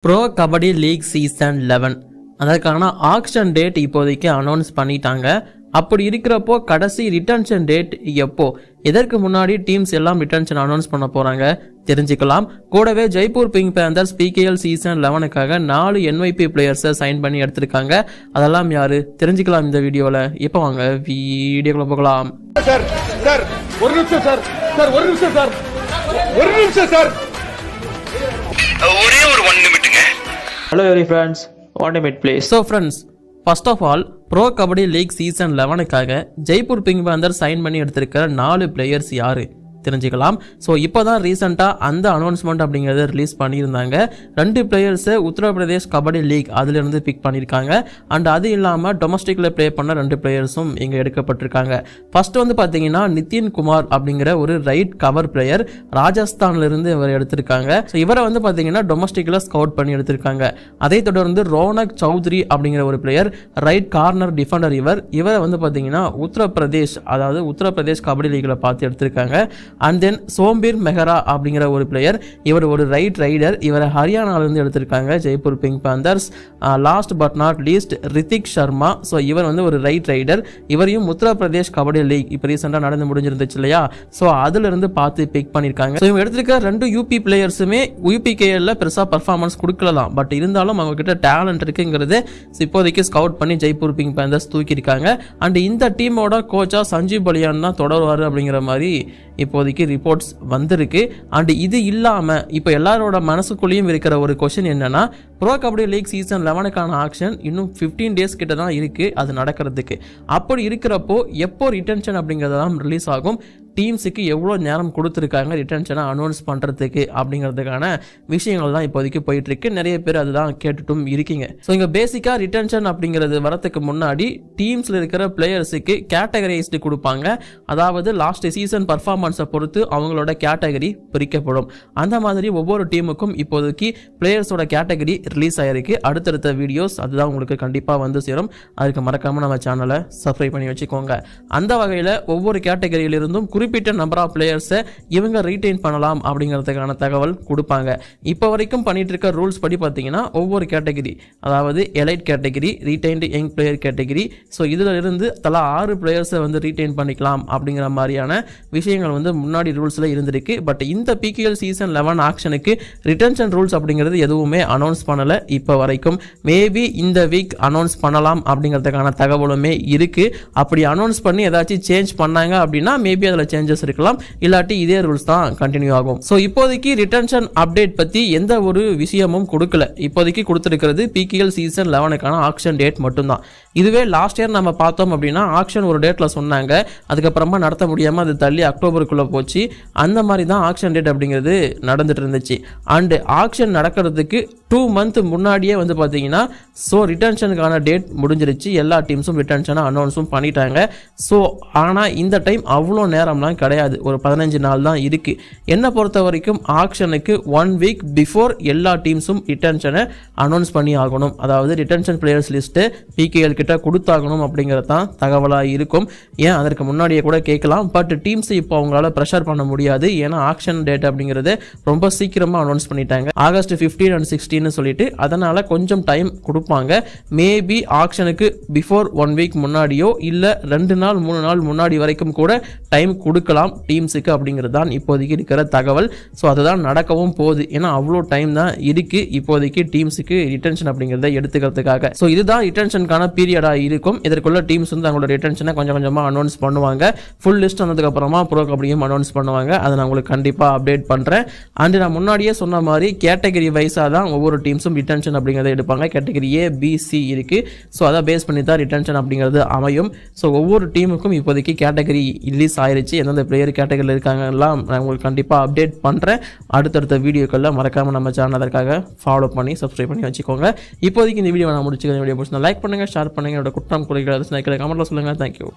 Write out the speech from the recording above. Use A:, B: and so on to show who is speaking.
A: Bro Kabaddi League season 11 அதற்கான action date இப்போதைக்கு announce பண்ணிட்டாங்க. அப்படி இருக்கிறப்போ கடைசி ரிட்டன்ஷன் டேட் எப்போ, இதற்கு முன்னாடி டீம்ஸ் எல்லாம் ரிட்டன்ஷன் அனௌன்ஸ் பண்ண போறாங்க தெரிஞ்சுக்கலாம். கூடவே Jaipur Pink Panthers PKL season 11க்காக 4 NYP பிளேயர்ஸை சைன் பண்ணி எடுத்திருக்காங்க. அதெல்லாம் யாரு தெரிஞ்சுக்கலாம் இந்த வீடியோல. இப்போ வாங்க வீடியோக்குள்ள போகலாம்.
B: ஒரு நிமிஷம் சார் ஒரே ஒரு 1 நிமிட்டுங்க.
C: Hello every friends, 1 minute please.
A: So friends, first of all, Pro Kabaddi League season 11க்காக ஜெய்ப்பூர் பிங்க் பேந்தர் சைன் பண்ணி எடுத்திருக்கிற 4 பிளேயர்ஸ் யாரு தெரிஞ்சுக்கலாம். ஸோ இப்போ தான் ரீசெண்டாக அந்த அனௌன்ஸ்மெண்ட் அப்படிங்கிறத ரிலீஸ் பண்ணியிருந்தாங்க. 2 பிளேயர்ஸை உத்தரப்பிரதேஷ் கபடி லீக் அதிலிருந்து பிக் பண்ணியிருக்காங்க. அண்ட் அது இல்லாமல் டொமஸ்டிக்கில் ப்ளே பண்ண 2 பிளேயர்ஸும் இங்கே எடுக்கப்பட்டிருக்காங்க. ஃபர்ஸ்ட் வந்து பார்த்தீங்கன்னா நிதின் குமார் அப்படிங்கிற ஒரு ரைட் கவர் பிளேயர் ராஜஸ்தான்லேருந்து இவர் எடுத்திருக்காங்க. ஸோ இவரை வந்து பார்த்தீங்கன்னா டொமஸ்டிக்கில் ஸ்கவுட் பண்ணி எடுத்திருக்காங்க. அதை தொடர்ந்து ரோனக் சௌத்ரி அப்படிங்கிற ஒரு பிளேயர் ரைட் கார்னர் டிஃபெண்டர். இவரை வந்து பார்த்தீங்கன்னா உத்தரப்பிரதேஷ் கபடி லீக்கில் பார்த்து எடுத்திருக்காங்க. அண்ட் தென் சோம்பீர் மெஹரா அப்படிங்கிற ஒரு பிளேயர், இவர் ஒரு ரைட் ரைடர். இவரை ஹரியானாவிலிருந்து எடுத்திருக்காங்க Jaipur Pink Panthers. Last but not least Rithik Sharma. So இவர் வந்து ஒரு ரைட் ரைடர். இவரையும் உத்தரப்பிரதேஷ் கபடி லீக் இப்போ ரீசெண்டாக நடந்து முடிஞ்சிருந்துச்சு இல்லையா, ஸோ அதிலிருந்து பார்த்து பிக் பண்ணியிருக்காங்க. ஸோ இவங்க எடுத்திருக்க 2 யூபி பிளேயர்ஸுமே UPKL பெருசாக பர்ஃபார்மன்ஸ் கொடுக்கலாம். பட் இருந்தாலும் அவங்க கிட்ட டேலண்ட் இருக்குங்கிறது இப்போதைக்கு ஸ்கவுட் பண்ணி ஜெய்ப்பூர் பிங்க் பேந்தர்ஸ் தூக்கியிருக்காங்க. அண்ட் இந்த டீமோட கோச்சா சஞ்சீவ் பலியான் தான் தொடருவார் அப்படிங்கிற மாதிரி இப்போதைக்கு ரிப்போர்ட்ஸ் வந்திருக்கு. அண்ட் இது இல்லாமல் இப்போ எல்லாரோட மனசுக்குள்ளேயும் இருக்கிற ஒரு கொஸ்டின் என்னன்னா, ப்ரோ கபடி லீக் சீசன் 11க்கான ஆக்ஷன் இன்னும் 15 டேஸ் கிட்ட தான் இருக்குது அது நடக்கிறதுக்கு. அப்படி இருக்கிறப்போ எப்போ ரிட்டன்ஷன் அப்படிங்கிறதெல்லாம் ரிலீஸ் ஆகும், டீம்ஸுக்கு எவ்வளோ நேரம் கொடுத்துருக்காங்க ரிட்டன்ஷனை அனௌன்ஸ் பண்ணுறதுக்கு அப்படிங்கிறதுக்கான விஷயங்கள் தான் இப்போதைக்கு போயிட்டுருக்கு. நிறைய பேர் அதுதான் கேட்டுட்டும் இருக்கீங்க. ஸோ இங்கே பேசிக்காக ரிட்டன்ஷன் அப்படிங்கிறது வரத்துக்கு முன்னாடி டீம்ஸில் இருக்கிற பிளேயர்ஸுக்கு கேட்டகரைஸ்டு கொடுப்பாங்க. அதாவது லாஸ்ட் சீசன் பர்ஃபார்மன்ஸை பொறுத்து அவங்களோட கேட்டகரி பிரிக்கப்படும். அந்த மாதிரி ஒவ்வொரு டீமுக்கும் இப்போதைக்கு பிளேயர்ஸோட கேட்டகரி ரிலீஸ் ஆகிருக்கு. அடுத்தடுத்த வீடியோஸ் அதுதான் உங்களுக்கு கண்டிப்பாக வந்து சேரும். அதுக்கு மறக்காமல் நம்ம சேனலை சப்ஸ்கிரைப் பண்ணி வச்சுக்கோங்க. அந்த வகையில் ஒவ்வொரு கேட்டகரியிலிருந்தும் குறிப்பிட்ட நம்பர் ஆஃப் பிளேயர்ஸை இவங்க ரீட்டைன் பண்ணலாம் அப்படிங்கிறதுக்கான தகவல் கொடுப்பாங்க. இப்போ வரைக்கும் பண்ணிட்டு இருக்க ரூல்ஸ் படி பார்த்தீங்கன்னா ஒவ்வொரு கேட்டகரி, அதாவது elite category, retained young player category, so இதில் இருந்து தலா 6 பிளேயர்ஸை வந்து ரீட்டைன் பண்ணிக்கலாம் அப்படிங்கிற மாதிரியான விஷயங்கள் வந்து முன்னாடி ரூல்ஸில் இருந்திருக்கு. பட் இந்த PKL சீசன் 11 ஆக்ஷனுக்கு ரிட்டன்ஷன் ரூல்ஸ் அப்படிங்கிறது எதுவுமே அனௌன்ஸ் பண்ணலை இப்போ வரைக்கும். மேபி இந்த வீக் அனௌன்ஸ் பண்ணலாம் அப்படிங்கிறதுக்கான தகவலுமே இருக்குது. அப்படி அனௌன்ஸ் பண்ணி ஏதாச்சும் சேஞ்ச் பண்ணாங்க அப்படின்னா மேபி அதில் சேஞ்சஸ் இருக்கலாம், இல்லாட்டி இதே ரூல்ஸ் தான் கண்டினியூ ஆகும். ஸோ இப்போதைக்கு ரிட்டன்ஷன் அப்டேட் பற்றி எந்த ஒரு விஷயமும் கொடுக்கல. இப்போதைக்கு கொடுத்துருக்கிறது PKL சீசன் 11க்கான ஆக்ஷன் டேட் மட்டும்தான். இதுவே லாஸ்ட் இயர் நம்ம பார்த்தோம் அப்படின்னா ஆக்ஷன் ஒரு டேட்டில் சொன்னாங்க, அதுக்கப்புறமா நடத்த முடியாமல் அது தள்ளி அக்டோபருக்குள்ளே போச்சு. அந்த மாதிரி தான் ஆக்ஷன் டேட் அப்படிங்கிறது நடந்துட்டு இருந்துச்சு. அண்டு ஆக்ஷன் நடக்கிறதுக்கு 2 மந்த் முன்னாடியே வந்து பார்த்தீங்கன்னா ஸோ ரிட்டன்ஷனுக்கான டேட் முடிஞ்சிருச்சு. எல்லா டீம்ஸும் ரிட்டன்ஷனை அனௌன்ஸும் பண்ணிட்டாங்க. ஸோ ஆனால் இந்த டைம் அவ்வளோ நேரம்லாம் கிடையாது, ஒரு 15 நாள் தான் இருக்குது. என்னை பொறுத்த வரைக்கும் ஆக்ஷனுக்கு 1 வீக் பிஃபோர் எல்லா டீம்ஸும் ரிட்டன்ஷனை அனௌன்ஸ் பண்ணி ஆகணும். அதாவது ரிட்டன்ஷன் பிளேயர்ஸ் லிஸ்ட்டு PKL கிட்ட கொடுத்தாகணும் அப்படிங்கிறது தான் தகவலாக இருக்கும். ஏன் அதற்கு முன்னாடியே கூட கேட்கலாம், பட் டீம்ஸை இப்போ அவங்களால ப்ரெஷர் பண்ண முடியாது. ஏன்னா ஆக்ஷன் டேட் அப்படிங்கிறது ரொம்ப சீக்கிரமாக அனௌன்ஸ் பண்ணிட்டாங்க, ஆகஸ்ட் 15 and 16 சொல்லிட்டு. அதனால் கொஞ்சம் டைம் கொடுப்பாங்க. மேபி ஆக்ஷனுக்கு பிஃபோர் 1 வீக் முன்னாடியோ இல்லை 2 நாள் 3 நாள் முன்னாடி வரைக்கும் கூட டைம் கொடுக்கலாம் டீம்ஸுக்கு அப்படிங்கிறது தான் இப்போதைக்கு இருக்கிற தகவல். ஸோ அதுதான் நடக்கவும் போகுது. ஏன்னா அவ்வளோ டைம் தான் இருக்குது இப்போதைக்கு டீம்ஸுக்கு ரிட்டன்ஷன் அப்படிங்கிறத எடுத்துக்கிறதுக்காக. ஸோ இதுதான் ரிட்டன்ஷனுக்கான பீரியடாக இருக்கும். இதற்குள்ள டீம்ஸ் வந்து அவங்களோட ரிட்டன்ஷனை கொஞ்சம் கொஞ்சமாக அனௌன்ஸ் பண்ணுவாங்க. ஃபுல் லிஸ்ட் வந்ததுக்கப்புறமா ப்ரோ கபடியும் அனௌன்ஸ் பண்ணுவாங்க. அதை நான் உங்களுக்கு கண்டிப்பாக அப்டேட் பண்ணுறேன். அண்ட் நான் முன்னாடியே சொன்ன மாதிரி கேட்டகரி வைஸாக தான் ஒவ்வொரு டீம்ஸும் ரிட்டன்ஷன் அப்படிங்கிறத எடுப்பாங்க. கேட்டகரி A, B, C இருக்குது. ஸோ அதை பேஸ் பண்ணி தான் ரிட்டன்ஷன் அப்படிங்கிறது அமையும். ஸோ ஒவ்வொரு டீமுக்கும் இப்போதைக்கு கேட்டகரி ரிலீஸ் ஆயிருச்சு. எந்தெந்த பிளேயர் கேட்டகரியில் இருக்காங்கலாம் நான் உங்களுக்கு கண்டிப்பாக அப்டேட் பண்ணுறேன். அடுத்தடுத்த வீடியோக்களில் மறக்காமல் நம்ம சேனல் அதற்காக ஃபாலோ பண்ணி சப்ஸ்கிரைப் பண்ணி வச்சுக்கோங்க. இப்போதைக்கு இந்த வீடியோ நான் முடிச்சுக்கிறேன். வீடியோ பிடிச்சிருந்தா லைக் பண்ணுங்கள், ஷேர் பண்ணுங்கள். என்னோட குற்றம் குறைகள் கமெண்ட்டில் சொல்லுங்கள். தேங்க்யூ.